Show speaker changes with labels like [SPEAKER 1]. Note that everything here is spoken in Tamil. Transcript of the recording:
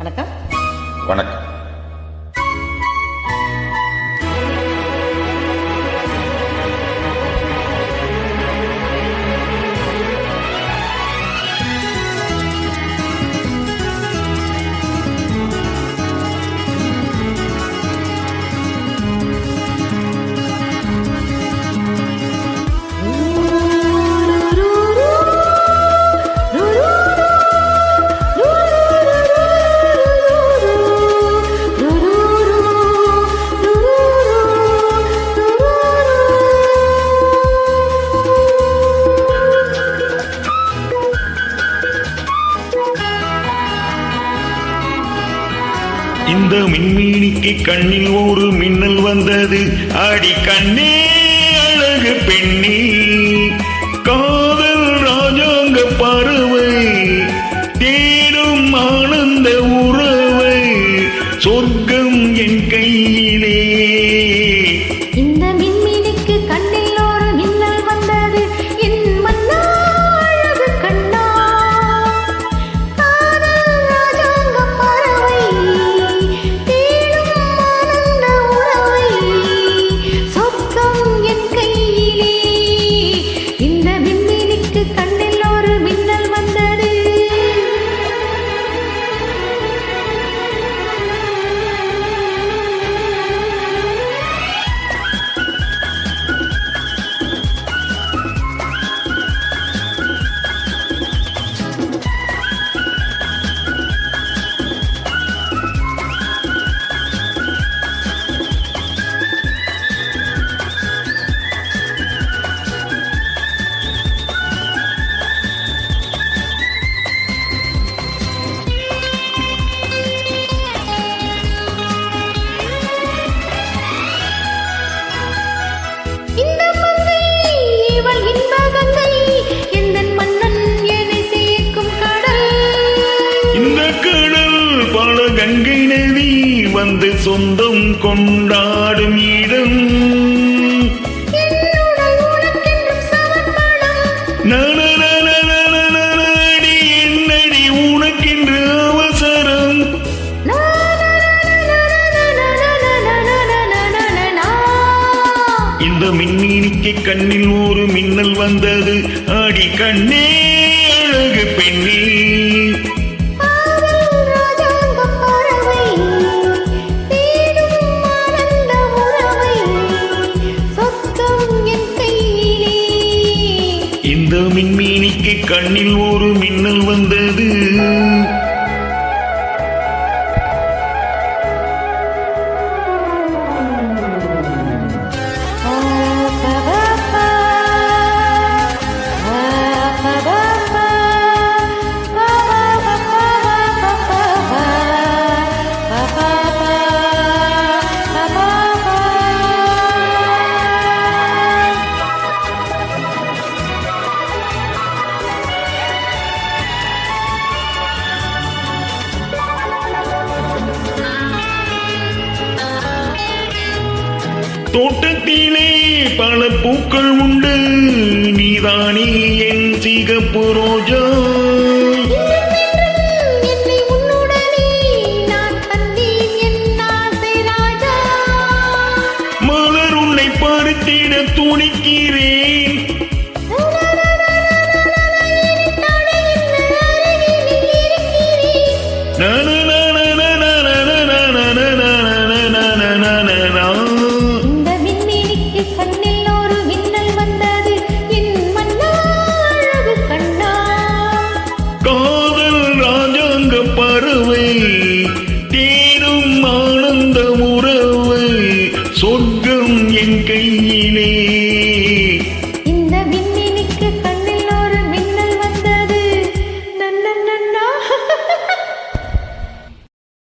[SPEAKER 1] வணக்கம்.
[SPEAKER 2] வணக்கம்.
[SPEAKER 3] இந்த மின்மீனிக்கு கண்ணில் ஒரு மின்னல் வந்தது. அடி கண்ணே அழகு பெண்ணே, காதல் ராஜாங்க பறவை தேடும் ஆனந்த உறவை, சொர்க்கம் என் கையிலே.
[SPEAKER 4] இந்த மின்மீனிக்கு கண்ணில் ஒரு மின்னல் வந்தது. என் மன்னா அழகு கண்ணா, காதல் ராஜாங்க பறவை தேடும் ஆனந்த உறவை, சொர்க்கம் என் கையிலே. இந்த மின்மீனிக்கு கண்ணில் ஒரு மின்னல் வந்தது. இந்த மங்கை இவள் இன்ப கங்கை, எந்தன் மன்னன் என்னை சேர்க்கும் கடல்.
[SPEAKER 3] இந்த கடல் பல கங்கை நதி வந்து சொந்தம் கொண்டாடும் இடம்.
[SPEAKER 4] என்னுடல் உனக்கென்றும் சமர்ப்பணம்.
[SPEAKER 3] நடி என்னடி உனக்கென்று அவசரம். இந்த மின்மீனிக்கு கண்ணில் ஒரு மின்னல் வந்தது. அடி கண்ணே அழகு பெண்ணே,
[SPEAKER 4] காதல் ராஜாங்க பறவை தேடும் ஆனந்த உறவை, சொர்க்கம் என் கையிலே.
[SPEAKER 3] இந்த மின்மீனிக்கு கண்ணில் ஒரு மின்னல் வந்தது. தோட்டத்திலே பல பூக்கள் உண்டு, நீதானே என் சிகப்பு ரோஜா.
[SPEAKER 4] என்னை உன்னுடனே நான் தந்தேன் என் ஆசை ராஜா.
[SPEAKER 3] மலர் உன்னை பறித்திட துணிக்கிறேன்.
[SPEAKER 4] தடை என்ன அருகினில் இருக்கிறேன்.